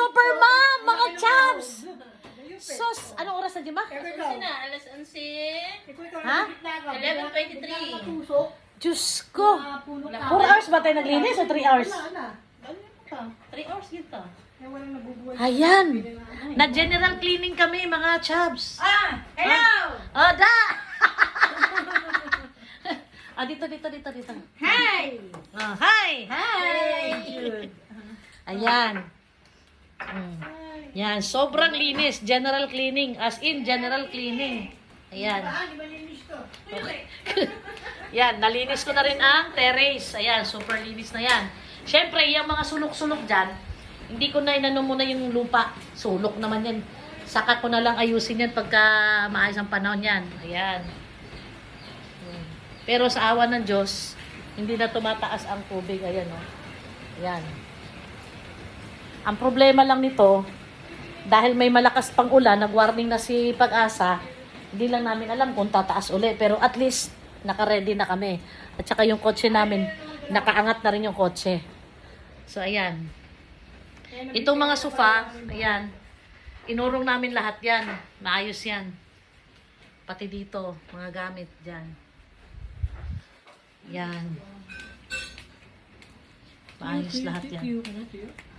super mom, mga chubs! Sus, anong oras na, Jima? Alas 11. Ha? 11:23. Diyos ko. 4 hours ba tayo naglinis o 3 hours? 3 hours dito. Ayan. Na-general cleaning kami, mga chubs. Hello! Oh, da! Dito. Hi! Oh, hi! Hi! Ayan. Yan, sobrang linis. General cleaning. As in, general cleaning. Ayan. Yan, nalinis ko na rin ang terrace. Ayan, super linis na yan. Siyempre, yung mga sulok-sulok dyan, hindi ko na inano muna yung lupa. Sulok naman yan. Saka ko na lang ayusin yan pagka maayos ang panahon yan. Ayan. Pero sa awa ng Diyos, hindi na tumataas ang tubig. Ayan, o. Ayan. Ang problema lang nito, dahil may malakas pang ulan, nag-warning na si Pag-asa, hindi lang namin alam kung tataas ulit. Pero at least, naka-ready na kami. At saka yung kotse namin, nakaangat na rin yung kotse. So, ayan. Itong mga sofa, ayan. Inurong namin lahat yan. Maayos yan. Pati dito, mga gamit dyan. Yan. Maayos lahat yan.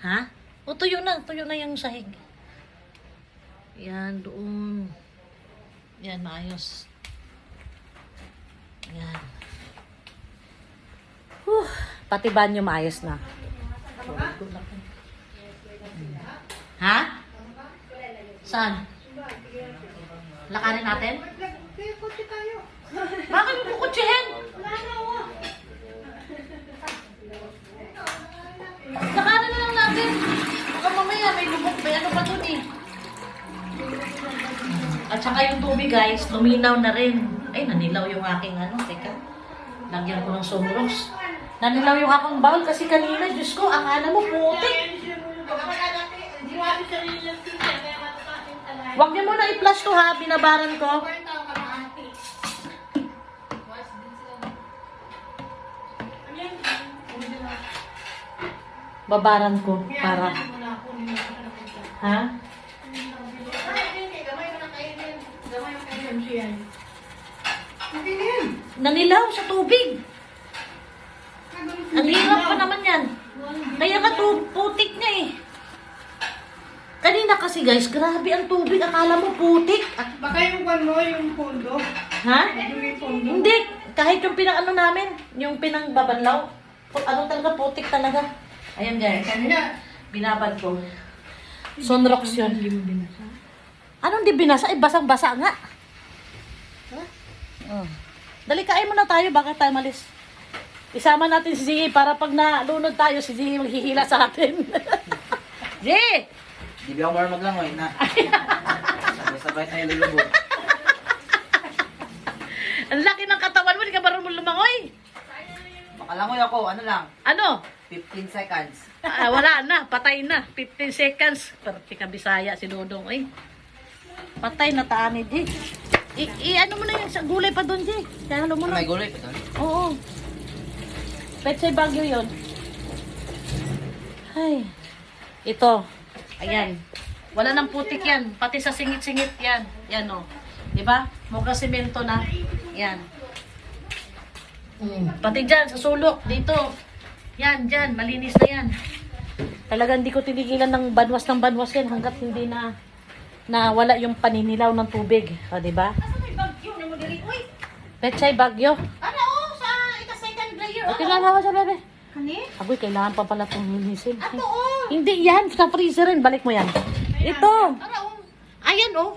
Ha? O, tuyo na. Tuyo na yung sahig. Yan, doon. Yan, maayos. Yan. Pati banyo maayos na. Ha? Saan? Lakarin natin? Bakit mo kukutsihin? Lakarin na lang natin. Baka mamaya may lubog. May ano pa dun eh. At saka yung tubig guys, luminaw na rin. Ay, nanilaw yung aking ano. Teka. Lagyan ko ng sunros. Nanilaw yung akong bowl kasi kanina, Diyos ko, akala mo putik. Huwag niyo muna i-flash to ha, binabaran ko. Babaran ko para. Ha? Nanilaw sa tubig. Ang hirap pa naman yan. Kaya ka putik niya eh. Kanina kasi guys, grabe ang tubig. Akala mo putik. Baka yung yung pondo. Ha? Yung pondo. Hindi. Kahit yung pinang-ano namin, yung pinang-babanlaw. Ano talaga, putik talaga. Ayan guys. Binabad ko. Sunrox yun. Anong di binasa? Eh, basang-basa nga. Oh. Dali, kain muna tayo. Bakit tayo malis? Isama natin si Zee para pag nalunod tayo, si Zee maghihila sa atin. Zee! Di ba ako marunong maglangoy na? Sabay-sabay tayo lulubog. Ang laki ng katawan mo, di ka marunong lumangoy. Makalangoy ako, ano lang, Ano? 15 seconds. Wala na, patay na. 15 seconds. Parati ka Bisaya si Dodong. Ay, patay na taan ni G. Ano mo na yun, sa gulay pa doon, G. Kaya halo mo na. May gulay pa doon. Oo. Petsay Bagyo yun. Ay. Ito. Ayan. Wala nang putik yan. Pati sa singit-singit yan. Yan o. Diba? Mukhang semento na. Yan. Pati dyan, sa sulok. Dito. Yan, dyan. Malinis na yan. Talagang hindi ko tinigilan ng banwas yan hanggat hindi na wala yung paninilaw ng tubig. O, diba? Asa may bagyo na mo diri? Uy! Petsay Bagyo. Ano sa ika-second layer? O, tinalawa sa bebe. Kani? Agoy, kailangan pa pala itong linisin. Ato oh! Hindi yan, sa freezer rin. Balik mo yan. Ito. Ayan, oh.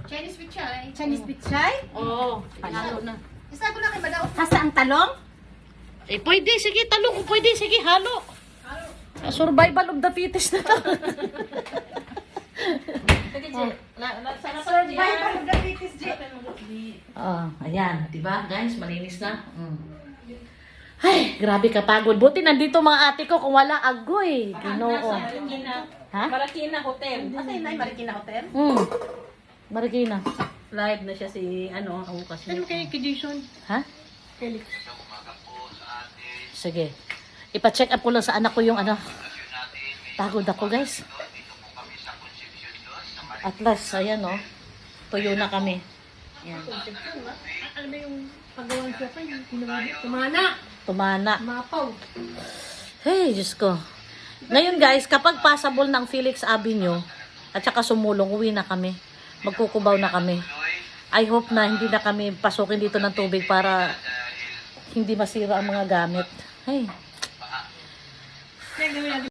Chinese pichay. Chinese pichay? Oo. Panalo na. Isa ko na kay Badaw. Hasta ang talong? Eh, pwede. Sige, talong. Pwede. Sige, halo. Survival of the fittest na to. Sige, Je. Survival of the fittest, Je. Ayan. Diba, guys? Malinis na. Ay, grabe kapagod. Buti nandito mga ate ko. Kung wala, agoy. Ginoo. Ha? Marikina Hotel. Asa yun na Marikina Hotel? Marikina. Live na siya si ano, ang bukas niya. Ano kay Jason? Ha? Felix. Sige. Ipa-check up ko lang sa anak ko yung ano. Pagod ako, guys. At last, ayan oh. Tuyo na kami. Yan. Ano ba yung pagawang siya pa? Tumana. Tumana. Mapaw. Hey, Diyos ko. Ngayon guys, kapag passable ng Felix Avenue at saka Sumulong, uwi na kami. Magkukubaw na kami. I hope na hindi na kami pasukin dito ng tubig para hindi masira ang mga gamit. Hey.